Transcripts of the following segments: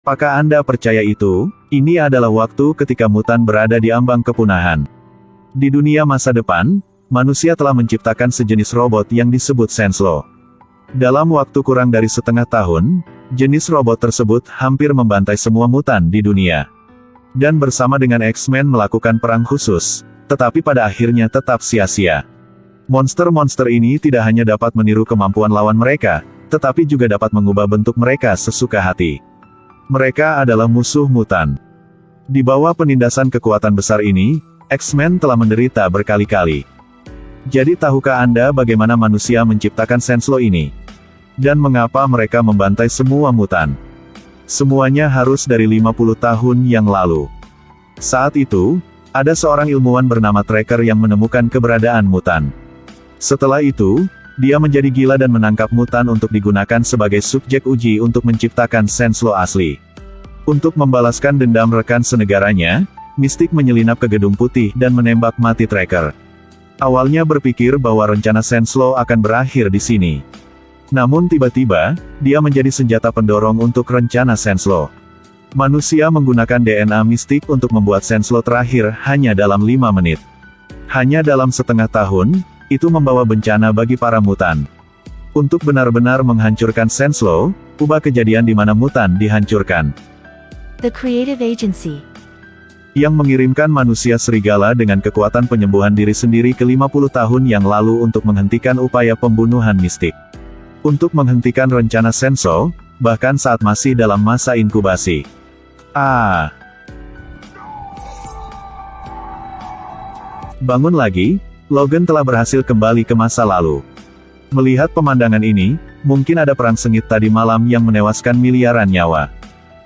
Apakah Anda percaya itu? Ini adalah waktu ketika mutan berada di ambang kepunahan. Di dunia masa depan, manusia telah menciptakan sejenis robot yang disebut Senslow. Dalam waktu kurang dari setengah tahun, jenis robot tersebut hampir membantai semua mutan di dunia. Dan bersama dengan X-Men melakukan perang khusus, tetapi pada akhirnya tetap sia-sia. Monster-monster ini tidak hanya dapat meniru kemampuan lawan mereka, tetapi juga dapat mengubah bentuk mereka sesuka hati. Mereka adalah musuh mutan. Di bawah penindasan kekuatan besar ini, X-Men telah menderita berkali-kali. Jadi tahukah Anda bagaimana manusia menciptakan Senslow ini? Dan mengapa mereka membantai semua mutan? Semuanya harus dari 50 tahun yang lalu. Saat itu, ada seorang ilmuwan bernama Tracker yang menemukan keberadaan mutan. Setelah itu, dia menjadi gila dan menangkap mutan untuk digunakan sebagai subjek uji untuk menciptakan Senslow asli. Untuk membalaskan dendam rekan senegaranya, Mystique menyelinap ke Gedung Putih dan menembak mati Tracker. Awalnya berpikir bahwa rencana Senslow akan berakhir di sini. Namun tiba-tiba, dia menjadi senjata pendorong untuk rencana Senslow. Manusia menggunakan DNA Mystique untuk membuat Senslow terakhir hanya dalam 5 menit. Hanya dalam setengah tahun, itu membawa bencana bagi para mutan. Untuk benar-benar menghancurkan Senslow, ubah kejadian di mana mutan dihancurkan. The Creative Agency. Yang mengirimkan manusia serigala dengan kekuatan penyembuhan diri sendiri ke 50 tahun yang lalu untuk menghentikan upaya pembunuhan Mystique. Untuk menghentikan rencana Senslow, bahkan saat masih dalam masa inkubasi. Bangun lagi, Logan telah berhasil kembali ke masa lalu. Melihat pemandangan ini, mungkin ada perang sengit tadi malam yang menewaskan miliaran nyawa.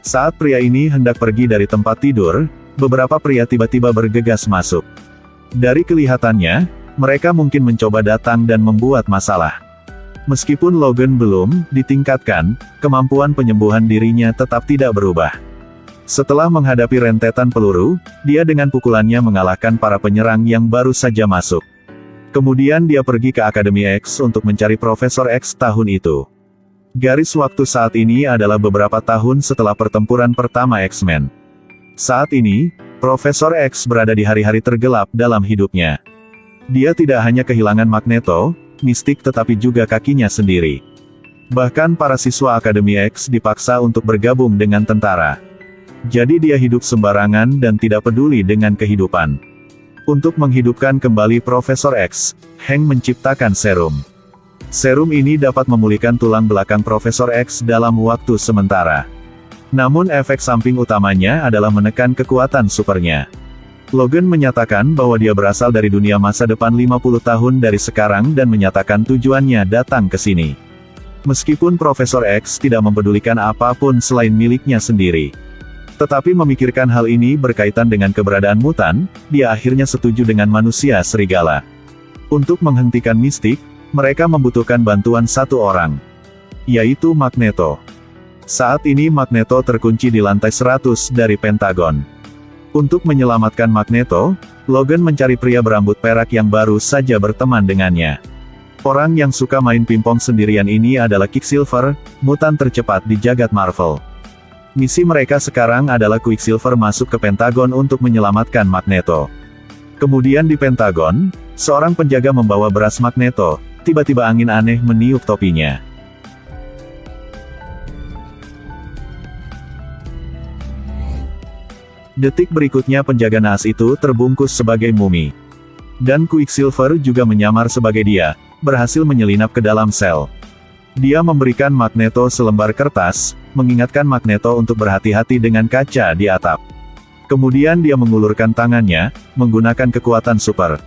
Saat pria ini hendak pergi dari tempat tidur, beberapa pria tiba-tiba bergegas masuk. Dari kelihatannya, mereka mungkin mencoba datang dan membuat masalah. Meskipun Logan belum ditingkatkan, kemampuan penyembuhan dirinya tetap tidak berubah. Setelah menghadapi rentetan peluru, dia dengan pukulannya mengalahkan para penyerang yang baru saja masuk. Kemudian dia pergi ke Akademi X untuk mencari Profesor X tahun itu. Garis waktu saat ini adalah beberapa tahun setelah pertempuran pertama X-Men. Saat ini, Profesor X berada di hari-hari tergelap dalam hidupnya. Dia tidak hanya kehilangan Magneto, Mystique tetapi juga kakinya sendiri. Bahkan para siswa Akademi X dipaksa untuk bergabung dengan tentara. Jadi dia hidup sembarangan dan tidak peduli dengan kehidupan. Untuk menghidupkan kembali Profesor X, Hank menciptakan serum. Serum ini dapat memulihkan tulang belakang Profesor X dalam waktu sementara. Namun efek samping utamanya adalah menekan kekuatan supernya. Logan menyatakan bahwa dia berasal dari dunia masa depan 50 tahun dari sekarang dan menyatakan tujuannya datang ke sini. Meskipun Profesor X tidak mempedulikan apapun selain miliknya sendiri. Tetapi memikirkan hal ini berkaitan dengan keberadaan mutan, dia akhirnya setuju dengan manusia serigala. Untuk menghentikan Mystique, mereka membutuhkan bantuan satu orang, yaitu Magneto. Saat ini Magneto terkunci di lantai 100 dari Pentagon. Untuk menyelamatkan Magneto, Logan mencari pria berambut perak yang baru saja berteman dengannya. Orang yang suka main pingpong sendirian ini adalah Quicksilver, mutan tercepat di jagat Marvel. Misi mereka sekarang adalah Quicksilver masuk ke Pentagon untuk menyelamatkan Magneto. Kemudian di Pentagon, seorang penjaga membawa beras Magneto, tiba-tiba angin aneh meniup topinya. Detik berikutnya penjaga naas itu terbungkus sebagai mumi. Dan Quicksilver juga menyamar sebagai dia, berhasil menyelinap ke dalam sel. Dia memberikan Magneto selembar kertas, mengingatkan Magneto untuk berhati-hati dengan kaca di atap. Kemudian dia mengulurkan tangannya, menggunakan kekuatan super.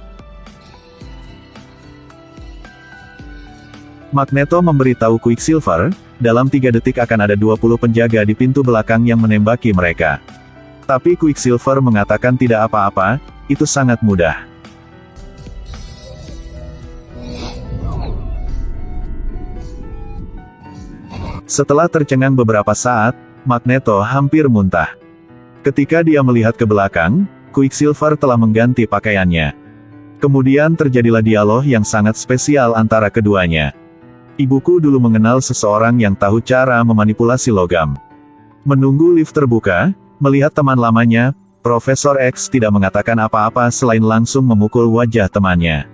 Magneto memberitahu Quicksilver, dalam 3 detik akan ada 20 penjaga di pintu belakang yang menembaki mereka. Tapi Quicksilver mengatakan tidak apa-apa, itu sangat mudah. Setelah tercengang beberapa saat, Magneto hampir muntah. Ketika dia melihat ke belakang, Quicksilver telah mengganti pakaiannya. Kemudian terjadilah dialog yang sangat spesial antara keduanya. Ibuku dulu mengenal seseorang yang tahu cara memanipulasi logam. Menunggu lift terbuka, melihat teman lamanya, Profesor X tidak mengatakan apa-apa selain langsung memukul wajah temannya.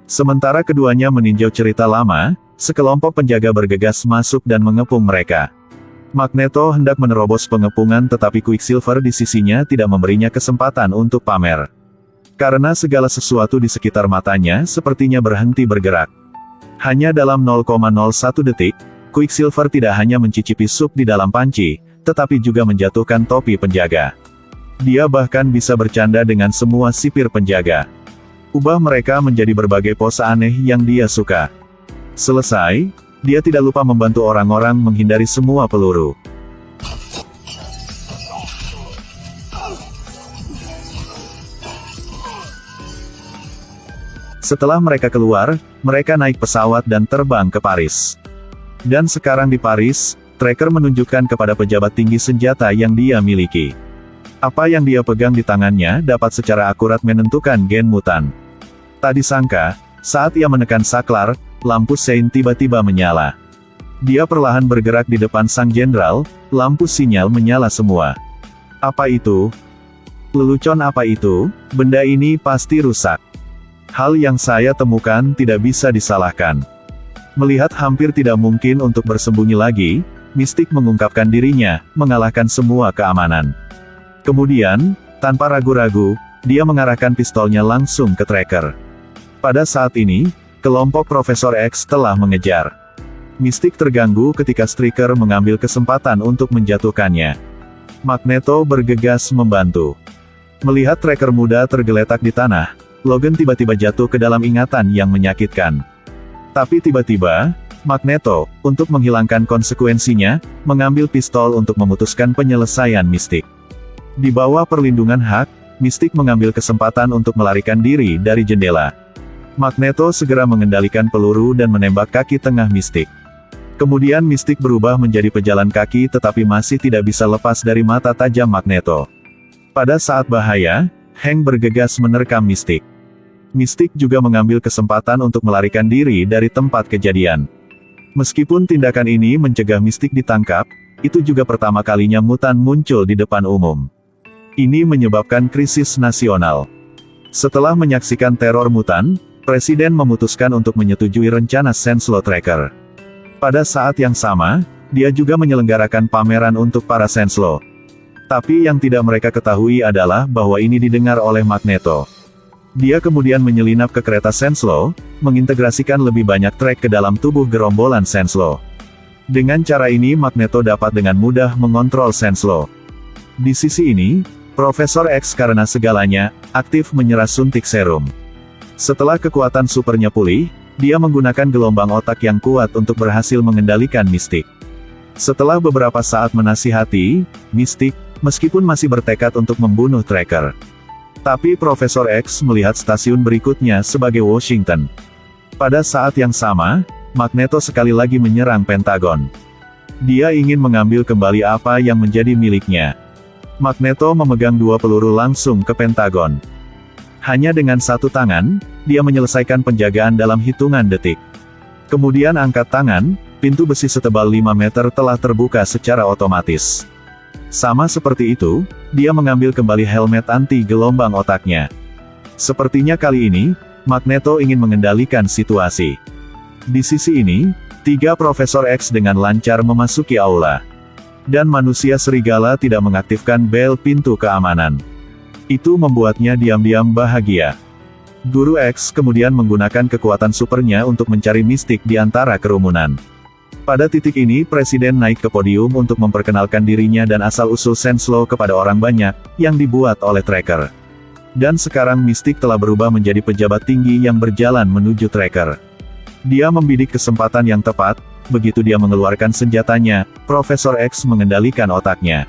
Sementara keduanya meninjau cerita lama, sekelompok penjaga bergegas masuk dan mengepung mereka. Magneto hendak menerobos pengepungan tetapi Quicksilver di sisinya tidak memberinya kesempatan untuk pamer. Karena segala sesuatu di sekitar matanya sepertinya berhenti bergerak. Hanya dalam 0,01 detik, Quicksilver tidak hanya mencicipi sup di dalam panci, tetapi juga menjatuhkan topi penjaga. Dia bahkan bisa bercanda dengan semua sipir penjaga. Ubah mereka menjadi berbagai pose aneh yang dia suka. Selesai, dia tidak lupa membantu orang-orang menghindari semua peluru. Setelah mereka keluar, mereka naik pesawat dan terbang ke Paris. Dan sekarang di Paris, Tracker menunjukkan kepada pejabat tinggi senjata yang dia miliki. Apa yang dia pegang di tangannya dapat secara akurat menentukan gen mutan. Tak disangka, saat ia menekan saklar, lampu sein tiba-tiba menyala. Dia perlahan bergerak di depan sang jenderal, lampu sinyal menyala semua. Apa itu? Lelucon apa itu? Benda ini pasti rusak. Hal yang saya temukan tidak bisa disalahkan. Melihat hampir tidak mungkin untuk bersembunyi lagi, Mistik mengungkapkan dirinya, mengalahkan semua keamanan. Kemudian, tanpa ragu-ragu, dia mengarahkan pistolnya langsung ke Tracker. Pada saat ini, kelompok Profesor X telah mengejar. Mistik terganggu ketika Stryker mengambil kesempatan untuk menjatuhkannya. Magneto bergegas membantu. Melihat Tracker muda tergeletak di tanah, Logan tiba-tiba jatuh ke dalam ingatan yang menyakitkan. Tapi tiba-tiba, Magneto, untuk menghilangkan konsekuensinya, mengambil pistol untuk memutuskan penyelesaian Mistik. Di bawah perlindungan hak, Mistik mengambil kesempatan untuk melarikan diri dari jendela. Magneto segera mengendalikan peluru dan menembak kaki tengah Mistik. Kemudian Mistik berubah menjadi pejalan kaki tetapi masih tidak bisa lepas dari mata tajam Magneto. Pada saat bahaya, Hank bergegas menerkam Mistik. Mistik juga mengambil kesempatan untuk melarikan diri dari tempat kejadian. Meskipun tindakan ini mencegah Mistik ditangkap, itu juga pertama kalinya mutan muncul di depan umum. Ini menyebabkan krisis nasional. Setelah menyaksikan teror mutan, Presiden memutuskan untuk menyetujui rencana Senslow Tracker. Pada saat yang sama, dia juga menyelenggarakan pameran untuk para Senslow. Tapi yang tidak mereka ketahui adalah bahwa ini didengar oleh Magneto. Dia kemudian menyelinap ke kereta Senslow, mengintegrasikan lebih banyak trek ke dalam tubuh gerombolan Senslow. Dengan cara ini Magneto dapat dengan mudah mengontrol Senslow. Di sisi ini, Profesor X karena segalanya, aktif menyerah suntik serum. Setelah kekuatan supernya pulih, dia menggunakan gelombang otak yang kuat untuk berhasil mengendalikan Mistik. Setelah beberapa saat menasihati, Mistik, meskipun masih bertekad untuk membunuh Tracker. Tapi Profesor X melihat stasiun berikutnya sebagai Washington. Pada saat yang sama, Magneto sekali lagi menyerang Pentagon. Dia ingin mengambil kembali apa yang menjadi miliknya. Magneto memegang 2 peluru langsung ke Pentagon. Hanya dengan satu tangan, dia menyelesaikan penjagaan dalam hitungan detik. Kemudian angkat tangan, pintu besi setebal 5 meter telah terbuka secara otomatis. Sama seperti itu, dia mengambil kembali helmet anti-gelombang otaknya. Sepertinya kali ini, Magneto ingin mengendalikan situasi. Di sisi ini, 3 Profesor X dengan lancar memasuki aula. Dan manusia serigala tidak mengaktifkan bel pintu keamanan. Itu membuatnya diam-diam bahagia. Guru X kemudian menggunakan kekuatan supernya untuk mencari Mistik di antara kerumunan. Pada titik ini Presiden naik ke podium untuk memperkenalkan dirinya dan asal-usul Senslow kepada orang banyak, yang dibuat oleh Tracker. Dan sekarang Mistik telah berubah menjadi pejabat tinggi yang berjalan menuju Tracker. Dia membidik kesempatan yang tepat. Begitu dia mengeluarkan senjatanya, Profesor X mengendalikan otaknya.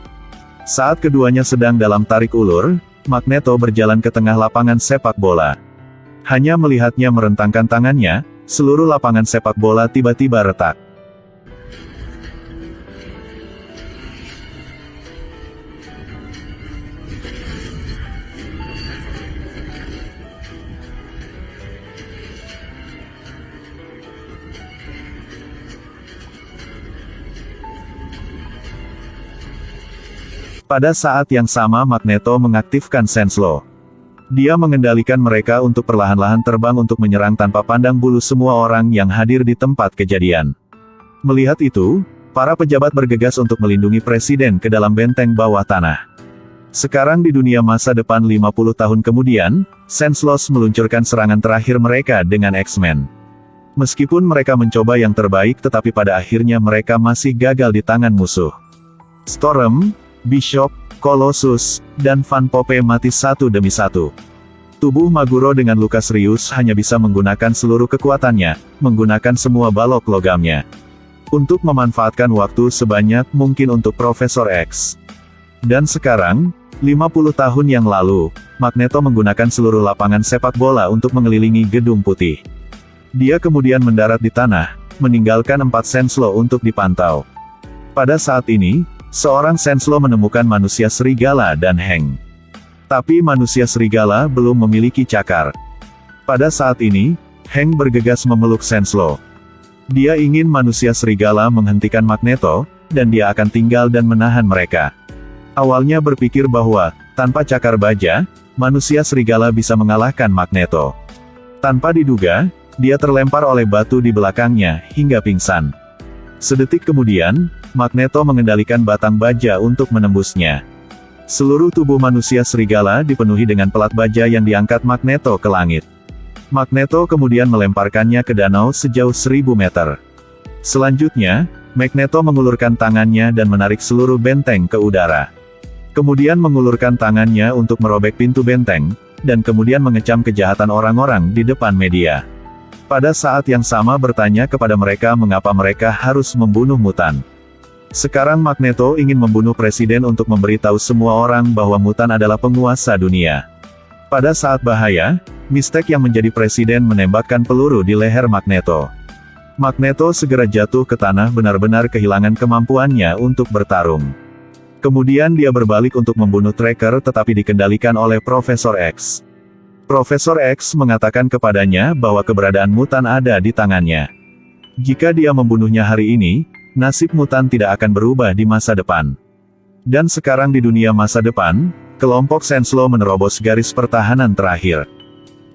Saat keduanya sedang dalam tarik ulur, Magneto berjalan ke tengah lapangan sepak bola. Hanya melihatnya merentangkan tangannya, seluruh lapangan sepak bola tiba-tiba retak. Pada saat yang sama Magneto mengaktifkan Senslow. Dia mengendalikan mereka untuk perlahan-lahan terbang untuk menyerang tanpa pandang bulu semua orang yang hadir di tempat kejadian. Melihat itu, para pejabat bergegas untuk melindungi presiden ke dalam benteng bawah tanah. Sekarang di dunia masa depan 50 tahun kemudian, Senslow meluncurkan serangan terakhir mereka dengan X-Men. Meskipun mereka mencoba yang terbaik tetapi pada akhirnya mereka masih gagal di tangan musuh. Storm, Bishop, Colossus, dan Van Poppe mati satu demi satu. Tubuh Maguro dengan luka serius hanya bisa menggunakan seluruh kekuatannya, menggunakan semua balok logamnya. Untuk memanfaatkan waktu sebanyak mungkin untuk Profesor X. Dan sekarang, 50 tahun yang lalu, Magneto menggunakan seluruh lapangan sepak bola untuk mengelilingi Gedung Putih. Dia kemudian mendarat di tanah, meninggalkan 4 Senslow untuk dipantau. Pada saat ini, seorang Senslow menemukan manusia serigala dan Hank. Tapi manusia serigala belum memiliki cakar. Pada saat ini, Hank bergegas memeluk Senslow. Dia ingin manusia serigala menghentikan Magneto, dan dia akan tinggal dan menahan mereka. Awalnya berpikir bahwa, tanpa cakar baja, manusia serigala bisa mengalahkan Magneto. Tanpa diduga, dia terlempar oleh batu di belakangnya, hingga pingsan. Sedetik kemudian, Magneto mengendalikan batang baja untuk menembusnya. Seluruh tubuh manusia serigala dipenuhi dengan pelat baja yang diangkat Magneto ke langit. Magneto kemudian melemparkannya ke danau sejauh 1000 meter. Selanjutnya, Magneto mengulurkan tangannya dan menarik seluruh benteng ke udara. Kemudian mengulurkan tangannya untuk merobek pintu benteng, dan kemudian mengecam kejahatan orang-orang di depan media. Pada saat yang sama bertanya kepada mereka mengapa mereka harus membunuh mutan. Sekarang Magneto ingin membunuh presiden untuk memberitahu semua orang bahwa mutan adalah penguasa dunia. Pada saat bahaya, Mystique yang menjadi presiden menembakkan peluru di leher Magneto. Magneto segera jatuh ke tanah benar-benar kehilangan kemampuannya untuk bertarung. Kemudian dia berbalik untuk membunuh Tracker tetapi dikendalikan oleh Profesor X. Profesor X mengatakan kepadanya bahwa keberadaan mutan ada di tangannya. Jika dia membunuhnya hari ini, nasib mutan tidak akan berubah di masa depan. Dan sekarang di dunia masa depan, kelompok Senslow menerobos garis pertahanan terakhir.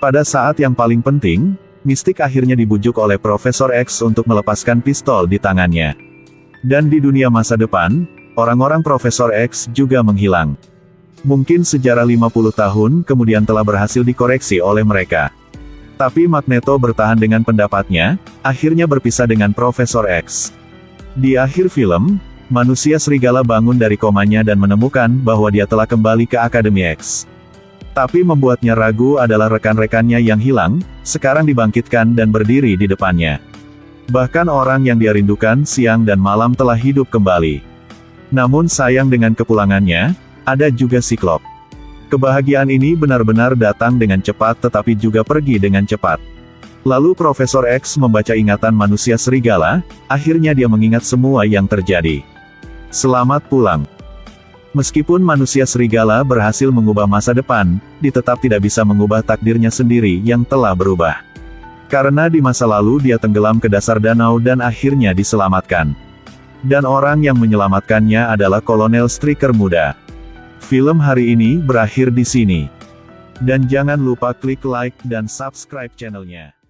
Pada saat yang paling penting, Mystique akhirnya dibujuk oleh Profesor X untuk melepaskan pistol di tangannya. Dan di dunia masa depan, orang-orang Profesor X juga menghilang. Mungkin sejarah 50 tahun kemudian telah berhasil dikoreksi oleh mereka. Tapi Magneto bertahan dengan pendapatnya, akhirnya berpisah dengan Profesor X. Di akhir film, manusia serigala bangun dari komanya dan menemukan bahwa dia telah kembali ke Akademi X. Tapi membuatnya ragu adalah rekan-rekannya yang hilang, sekarang dibangkitkan dan berdiri di depannya. Bahkan orang yang dia rindukan siang dan malam telah hidup kembali. Namun sayang dengan kepulangannya, ada juga Siklop. Kebahagiaan ini benar-benar datang dengan cepat tetapi juga pergi dengan cepat. Lalu Profesor X membaca ingatan manusia serigala, akhirnya dia mengingat semua yang terjadi. Selamat pulang. Meskipun manusia serigala berhasil mengubah masa depan, dia tetap tidak bisa mengubah takdirnya sendiri yang telah berubah. Karena di masa lalu dia tenggelam ke dasar danau dan akhirnya diselamatkan. Dan orang yang menyelamatkannya adalah Kolonel Stryker muda. Film hari ini berakhir di sini. Dan jangan lupa klik like dan subscribe channelnya.